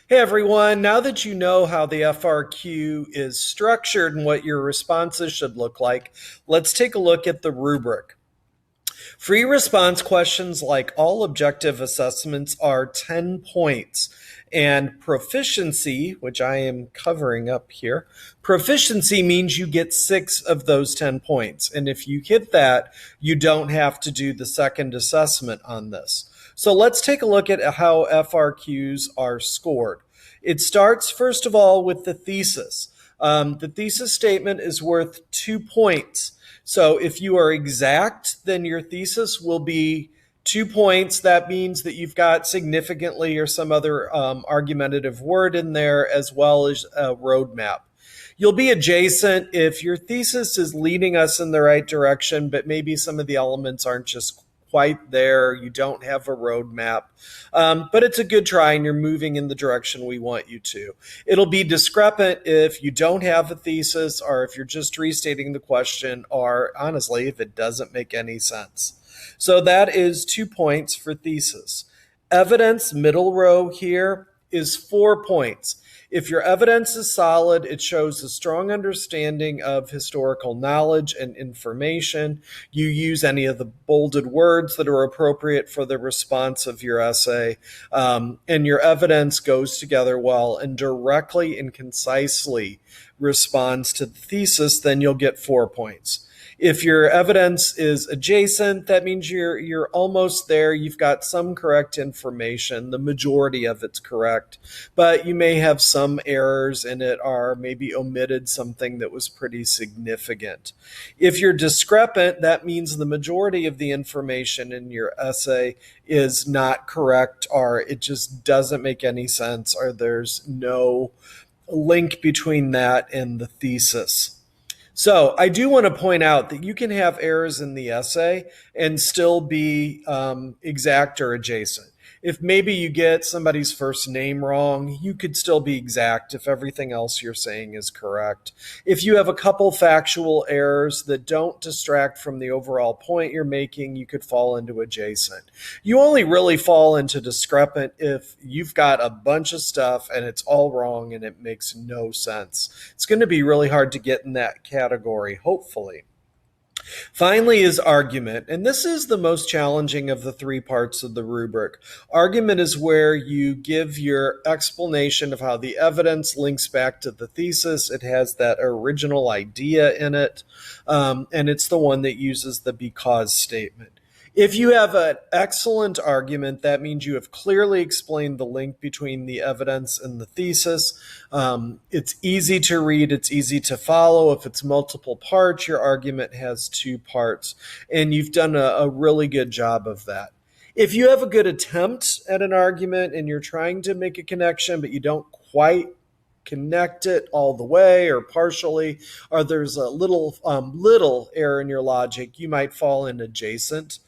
Hey everyone, now that you know how the FRQ is structured and what your responses should look like, let's take a look at the rubric. Free response questions, like all objective assessments, are 10 points. And proficiency, which I am covering up here, proficiency means you get 6 of those 10 points. And if you hit that, you don't have to do the second assessment on this. So let's take a look at how FRQs are scored. It starts, first of all, with the thesis. The thesis statement is worth 2 points. So if you are exact, then your thesis will be 2 points. That means that you've got significantly or some other argumentative word in there, as well as a roadmap. You'll be adjacent if your thesis is leading us in the right direction, but maybe some of the elements aren't just quite there. You don't have a roadmap, but it's a good try and you're moving in the direction we want you to. It'll be discrepant if you don't have a thesis, or if you're just restating the question, or honestly, if it doesn't make any sense. So that is 2 points for thesis. Evidence, middle row here, is 4 points. If your evidence is solid, it shows a strong understanding of historical knowledge and information. You use any of the bolded words that are appropriate for the response of your essay, and your evidence goes together well and directly and concisely responds to the thesis, then you'll get 4 points. If your evidence is adjacent, that means you're almost there. You've got some correct information. The majority of it's correct, but you may have some errors in it, or maybe omitted something that was pretty significant. If you're discrepant, that means the majority of the information in your essay is not correct, or it just doesn't make any sense, or there's no link between that and the thesis. So I do want to point out that you can have errors in the essay and still be exact or adjacent. If maybe you get somebody's first name wrong, you could still be exact if everything else you're saying is correct. If you have a couple factual errors that don't distract from the overall point you're making, you could fall into adjacent. You only really fall into discrepant if you've got a bunch of stuff and it's all wrong and it makes no sense. It's going to be really hard to get in that category, hopefully. Finally is argument, and this is the most challenging of the 3 parts of the rubric. Argument is where you give your explanation of how the evidence links back to the thesis. It has that original idea in it, and it's the one that uses the because statement. If you have an excellent argument, that means you have clearly explained the link between the evidence and the thesis. It's easy to read, it's easy to follow. If it's multiple parts, your argument has 2 parts, and you've done a really good job of that. If you have a good attempt at an argument and you're trying to make a connection, but you don't quite connect it all the way or partially, or there's a little error in your logic, you might fall in adjacent.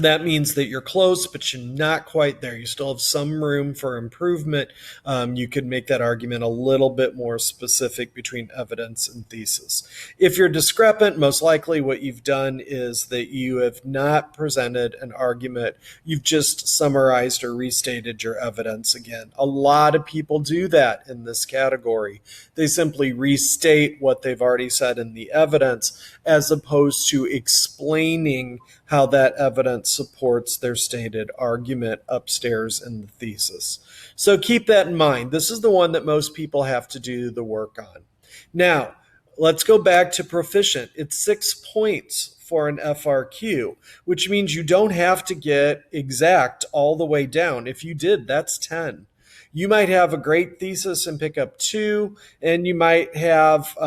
That means that you're close, but you're not quite there. You still have some room for improvement. You could make that argument a little bit more specific between evidence and thesis. If you're discrepant, most likely what you've done is that you have not presented an argument. You've just summarized or restated your evidence again. A lot of people do that in this category. They simply restate what they've already said in the evidence, as opposed to explaining how that evidence supports their stated argument upstairs in the thesis. So keep that in mind. This is the one that most people have to do the work on. Now, let's go back to proficient. It's 6 points for an FRQ, which means you don't have to get exact all the way down. If you did, that's 10. You might have a great thesis and pick up 2, and you might have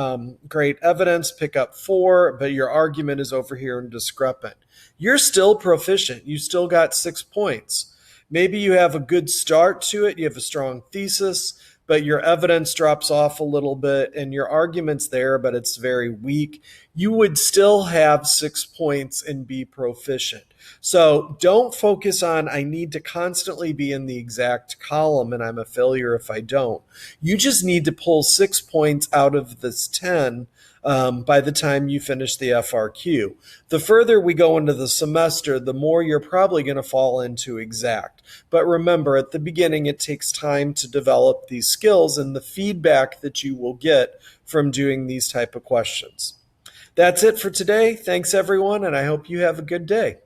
great evidence, pick up 4, but your argument is over here and discrepant. You're still proficient. You still got 6 points. Maybe you have a good start to it. You have a strong thesis, but your evidence drops off a little bit and your argument's there, but it's very weak. You would still have 6 points and be proficient. So don't focus on, I need to constantly be in the exact column and I'm a failure if I don't. You just need to pull 6 points out of this 10 by the time you finish the FRQ. The further we go into the semester, the more you're probably going to fall into exact. But remember, at the beginning, it takes time to develop these skills and the feedback that you will get from doing these type of questions. That's it for today. Thanks, everyone, and I hope you have a good day.